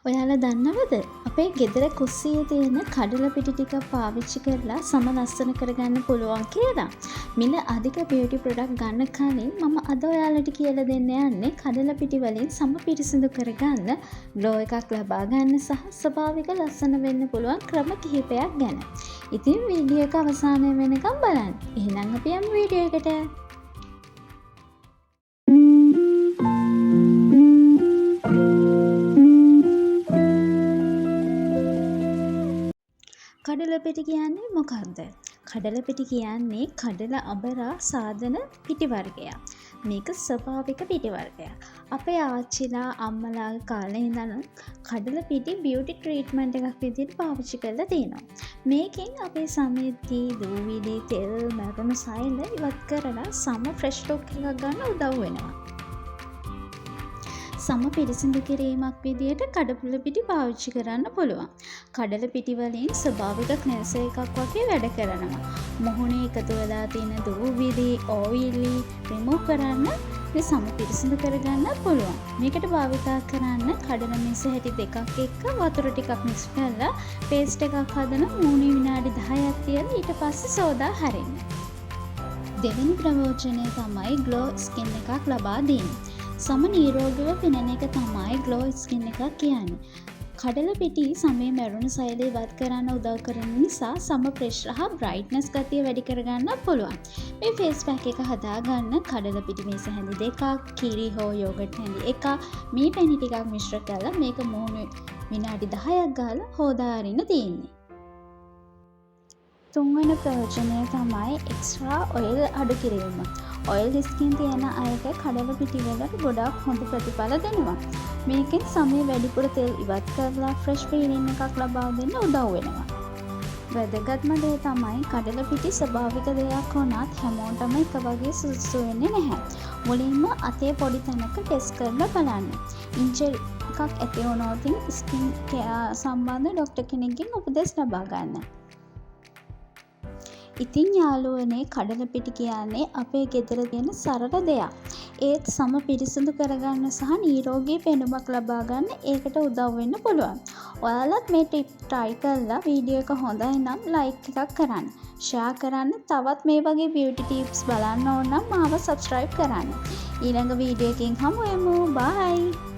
ඔයාලා දන්නවද අපේ ගෙදර කුස්සියේ තියෙන කඩල පිටි ටික පාවිච්චි කරලා සම ලස්සන කරගන්න පුළුවන් කියලා. මිල අධික බියුටි ප්‍රොඩක්ට් ගන්න කලින් මම අද ඔයාලට කියලා දෙන්න යන්නේ කඩල පිටි වලින් සම පිරිසිදු කරගන්න ග්ලෝ එකක් ලබා ගන්න සහ ස්වභාවික ලස්සන වෙන්න පුළුවන් ක්‍රම කිහිපයක් ගැන. ඉතින් වීඩියෝ එක අවසානය වෙනකම් බලන්න. එහෙනම් අපි යමු වීඩියෝ එකට. කඩල පිටි කියන්නේ මොකක්ද? කඩල පිටි කියන්නේ කඩල අබරා සාදන පිටි වර්ගයක්. මේක ස්වභාවික පිටි වර්ගයක්. අපේ ආච්චිලා අම්මලාගේ කාලේ ඉඳන් කඩල පිටි බියුටි ට්‍රීට්මන්ට් එකක් විදිහට පාවිච්චි කරලා තියෙනවා. මේකෙන් අපේ සමෙද්දී දූවිලි තෙල් මැරුණු සෛල ඉවත් කරලා සම ෆ්‍රෙෂ් ලුක් එකක් ගන්න උදව් වෙනවා. සම පිරිසිදු කිරීමක් විදියට කඩල පිටි පාවිච්චි කරන්න පුළුවන්. කඩල පිටි වලින් ස්වභාවික ක්ලෙන්සර් එකක් වගේ වැඩ කරනවා. මොහොනේ එකතු වෙලා තියෙන දූවිලි, ඔයිලි රිමූව් කරන්න මේ සම පිරිසිදු කරගන්න පුළුවන්. මේකට භාවිතා කරන්න කඩල මිස හැටි දෙකක් එක්ක වතුර ටිකක් මික්ස් කරලා පේස්ට් එකක් හදන මූණේ විනාඩි 10ක් තියලා ඊට පස්සේ සෝදා හරින්න. දෙවෙනි ප්‍රයෝජනය තමයි ග්ලෝ ස්කින් එකක් ලබා දෙන්නේ. සම නිරෝගීව පෙනෙන එක තමයි ග්ලෝ ස්කින් එකක් කියන්නේ. කඩල පිටි සමේ මැරුණු සෛල ඉවත් කරන්න උදව් කරන නිසා සම ප්‍රෙෂර් හා බ්‍රයිට්නස් ගතිය වැඩි කරගන්න පුළුවන්. මේ ෆේස් පැක් එක හදාගන්න කඩල පිටි මේස හැඳි දෙකක්, කිරි හෝ යෝගට් හැඳි එකක්, මේ පැණි ටිකක් මිශ්‍ර කරලා මේක මූණේ විනාඩි 10ක් ගාලා හොදා අරින්න තියෙන්නේ. තුන්වෙනි ප්‍රයෝජනය තමයි එක්ස්ට්‍රා ඔයිල් අඩු කිරීම. ඔයිල් ස්කින් තියෙන අයට කඩල පිටි වලට ගොඩාක් හොඳ ප්‍රතිඵල දෙනවා. මේකෙන් සමේ වැඩිපුර තෙල් ඉවත් කරලා ෆ්‍රෙෂ් ෆීලින් එකක් ලබා දෙන්න උදව් වෙනවා. වැදගත්ම දේ තමයි කඩල පිටි ස්වභාවික දෙයක් වුණත් හැමෝටම එක වගේ සුදුසු වෙන්නේ නැහැ. මුලින්ම අතේ පොඩි තැනක ටෙස්ට් කරලා බලන්න. ඉන්ජරි එකක් ඇති වුණොත් ස්කින් කෙයාර් සම්බන්ධ ડોක්ටර් කෙනෙක්ගෙන් උපදෙස් ලබා ගන්න. ඉතින් යාළුවනේ කඩල පිටි කියන්නේ අපේ ගෙදර තියෙන සරල දෙයක්. ඒත් සම පිරිසිදු කරගන්න සහ නිරෝගී පෙනුමක් ලබා ගන්න ඒකට උදව් වෙන්න පුළුවන්. ඔයාලත් මේ ටිප් try කරලා වීඩියෝ එක හොඳයි නම් like එකක් කරන්න. share කරන්න. තවත් මේ වගේ beauty tips බලන්න ඕන නම් මාව subscribe කරන්න. ඊළඟ වීඩියෝ එකකින් හමු වෙමු. bye.